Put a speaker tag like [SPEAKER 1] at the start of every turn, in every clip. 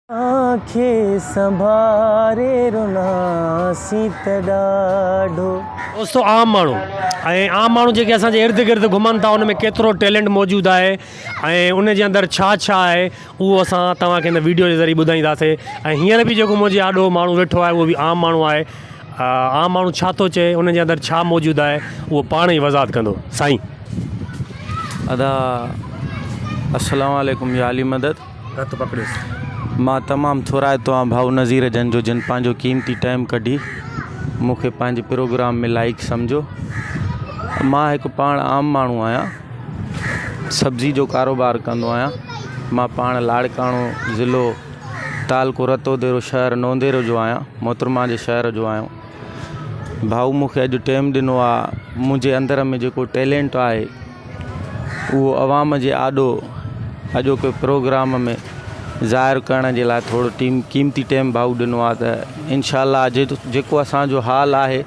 [SPEAKER 1] आंखें संभारे रुनासी तॾाढो।
[SPEAKER 2] दोस्तों आम माण्हू जेके असांजे इर्द गिर्द घुमनि था उन में केतिरो टैलेंट मौजूदु आहे ऐं उन जे अंदरि छा छा आहे उहो असां तव्हांखे हिन वीडियो जे ज़रिए ॿुधाईंदासीं। ऐं हींअर बि जेको मुंहिंजे आॾो माण्हू वेठो आहे उहो बि आम माण्हू आहे। आम माण्हू छा थो चए, उन जे अंदरि छा मौजूदु आहे उहो पाण ई वज़ाहत कंदो। साईं
[SPEAKER 1] अदा अस्सलाम वालेकुम या अली मदद।
[SPEAKER 2] हथु पकड़ियोसि।
[SPEAKER 1] मां तमामु थोराए तो भाऊ नज़ीर जन जो जिन पंहिंजो कीमती टाइम कढी मूंखे पंहिंजे प्रोग्राम में लाइक सम्झो। मां हिकु पाण आम माण्हू आहियां, सब्ज़ी जो कारोबार कंदो आहियां। मां पाण लाड़काणो ज़िलो तालको रतोदेरो शहर नोंदेरो जो आहियां, मोहतरमा जे शहर जो आहियां। भाऊ मूंखे अॼु टाइम ॾिनो आहे। मुंहिंजे अंदर में जेको टैलेंट आहे उहो अवाम जे आॾो अॼोके प्रोग्राम में ज़ाहिर करण जे लाइ थोरो कीमती टाइम भाऊ ॾिनो आहे। त इंशाअल्लाह जेको असांजो हाल आहे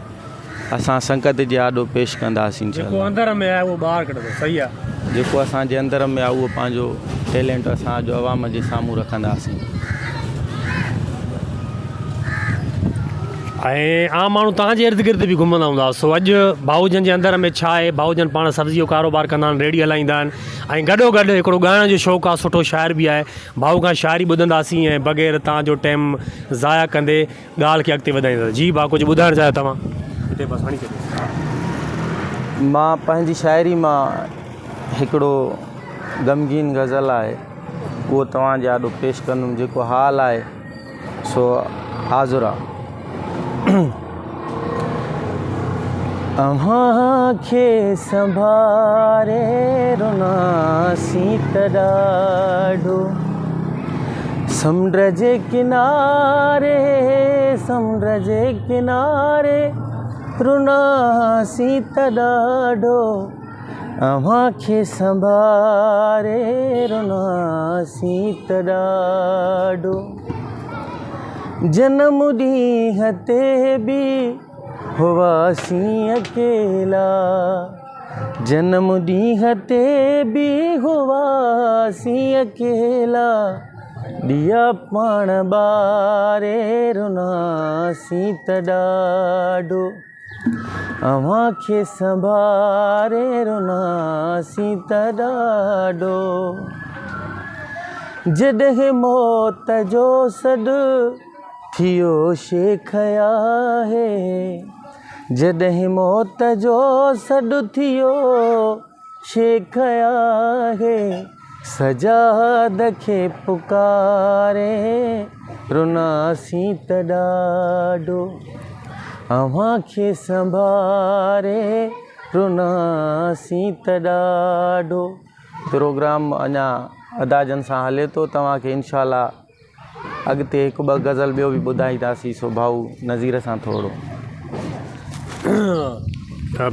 [SPEAKER 1] असां संगत जे आॾो पेश कंदासीं।
[SPEAKER 2] जेको अंदर में आहे उहो ॿाहिरि कढंदो। सही आहे।
[SPEAKER 1] जेको असांजे अंदर में आहे उहो पंहिंजो टैलेंट असांजो अवाम जे साम्हूं रखंदासीं।
[SPEAKER 2] ऐं आम माण्हू तव्हांजे इर्द गिर्द बि घुमंदा हूंदा। सो अॼु भाऊजन जे अंदर में छा आहे, भाऊजन पाण सब्ज़ी जो कारोबार कंदा आहिनि, रेडी हलाईंदा आहिनि ऐं गॾो गॾु हिकिड़ो ॻाइण जो शौक़ु आहे, सुठो शाइर बि आहे। भाऊ खां शाइरी ॿुधंदासीं ऐं बग़ैर तव्हांजो टाइम ज़ाया कंदे ॻाल्हि खे अॻिते वधाईंदासीं। जी भाउ कुझु ॿुधाइणु चाहियो तव्हां? हिते बसि हणी छॾियो।
[SPEAKER 1] मां पंहिंजी शाइरी मां हिकिड़ो ग़मगीन गज़ल आहे उहो तव्हांजे आॾो पेश कंदुमि। जेको हाल आहे सो हाज़ुर आहे। आंखें संभारे रुनासी तॾाढो, समुंड जे किनारे रुनासी तॾाढो। आंखें संभारे रुनासी तॾाढो। जन्म ॾींहं ते बि हुआसीं अकेला, जन्म ॾींहं ते बि हुआसीं अकेला। ॾिया पाण ॿारे रुनासी तॾाढो। अव्हांखे संभारे रुनासी तॾाढो। जॾहिं मौत जो सॾु थियो शेख आहे, जॾहिं मौत जो सॾु थियो शेख आहे। सजाद खे पुकारे रुनासी तॾाढो। अव्हांखे संभारे रुनासी तॾाढो। प्रोग्राम अञा अदाजन सां हले थो। तव्हांखे इंशाअल्लाह अॻिते हिकु ॿ गज़ल ॿियो बि ॿुधाईंदासीं। सो भाऊ नज़ीर सां थोरो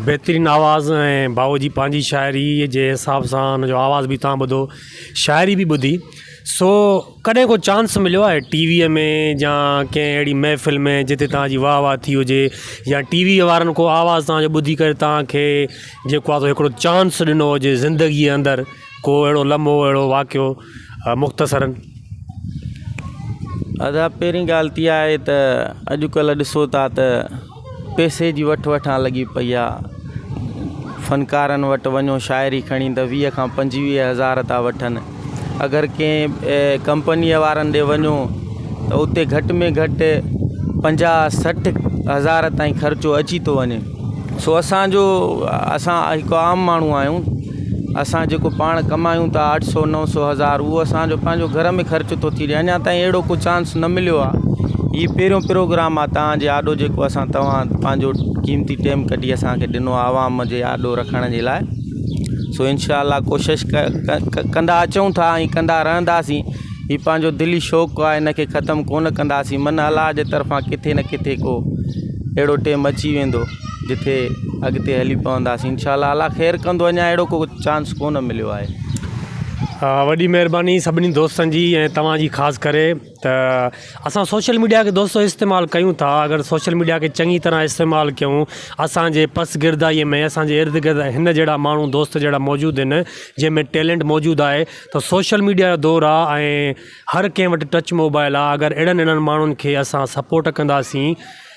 [SPEAKER 2] बहितरीनु आवाज़ ऐं भाऊ जी पंहिंजी शाइरी जे हिसाब सां हुनजो आवाज़ बि तव्हां ॿुधो, शाइरी बि ॿुधी। सो कॾहिं को चांस मिलियो आहे टीवीअ में या कंहिं अहिड़ी महफ़िल में जिते तव्हांजी वाह वाह थी हुजे, या टीवी वारनि को आवाज़ तव्हांजो ॿुधी करे तव्हांखे जेको आहे हिकिड़ो चांस ॾिनो हुजे ज़िंदगीअ अंदरि, को अहिड़ो लम्हो अहिड़ो वाक़ियो मुख़्तसरन?
[SPEAKER 1] अदा पहिरीं ॻाल्हि थी आहे त अॼुकल्ह ॾिसो था त पैसे जी वठि वठां लॻी पई आहे। फ़नकारनि वटि वञो शाइरी खणी त 20 खां 25 हज़ार था वठनि। अगरि कंहिं कंपनीअ वारनि ॾे वञो त उते घटि में घटि 50-60 हज़ार ताईं ख़र्चो अची थो वञे। सो असां हिकु आम माण्हू आहियूं। असां जेको पाण कमायूं था 800-900 हज़ार, उहो असांजो पंहिंजो घर में ख़र्चु थो थी रहे। अञा ताईं अहिड़ो को चांस न मिलियो आहे। हीअ पहिरियों प्रोग्राम आहे तव्हांजे आॾो जेको असां पंहिंजो क़ीमती टाइम कढी असांखे ॾिनो आहे आवाम जे आॾो रखण जे लाइ। सो इंशाअल्लाह कोशिशि कंदा अचूं था ऐं कंदा रहंदासीं। हीअ पंहिंजो दिली शौक़ु आहे, हिनखे ख़तमु कोन कंदासीं। मन अलाह जे तरफ़ां किथे न किथे को अहिड़ो टाइम अची वेंदो जिथे अॻिते हली पवंदासीं इंशाअल्लाह। अलाह ख़ैरु कंदो। अञा अहिड़ो को चांस कोन मिलियो आहे।
[SPEAKER 2] वॾी महिरबानी सभिनी दोस्तनि जी ऐं तव्हांजी ख़ासि करे त असां सोशल मीडिया खे दोस्तो इस्तेमालु कयूं था। अगरि सोशल मीडिया खे चङी तरह इस्तेमालु कयूं, असांजे पस गिरदाईअ में असांजे इर्द गिर्द हिन जहिड़ा माण्हू दोस्त जहिड़ा मौजूदु आहिनि जंहिंमें टैलेंट मौजूदु आहे, त सोशल मीडिया जो दौरु आहे ऐं हर कंहिं वटि टच मोबाइल आहे। अगरि अहिड़नि माण्हुनि खे असां सपोर्ट कंदासीं,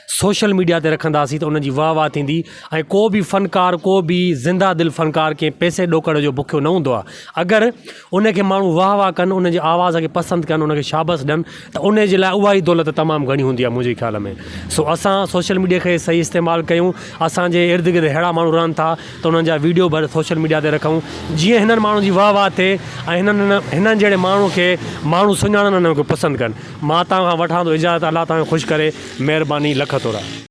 [SPEAKER 2] सोशल मीडिया ते रखंदासीं, त उनजी वाह वाह थींदी। ऐं को बि फ़नकार, को बि ज़िंदा दिलि फ़नकार कंहिं पैसे ॾोकड़ जो बुखियो न हूंदो आहे। अगरि उनखे माण्हू वाह वाह कनि, उनजी आवाज़ खे पसंदि कनि, उनखे शाबाश ॾियनि, त उन जे लाइ उहा ई दौलत तमामु घणी हूंदी आहे मुंहिंजे ख़्याल में। सो असां सोशल मीडिया खे सही इस्तेमालु कयूं। असांजे इर्द गिर्द अहिड़ा माण्हू रहनि था त उन्हनि जा वीडियो भर सोशल मीडिया ते रखूं, जीअं हिननि माण्हुनि जी वाह वाह थिए ऐं हिननि जहिड़े माण्हू खे माण्हू सुञाणनि, उन्हनि खे पसंदि कनि। मां तव्हां खां वठां थो इजाज़त। अलाह तव्हांखे ख़ुशि करे। महिरबानी, लख तोरा।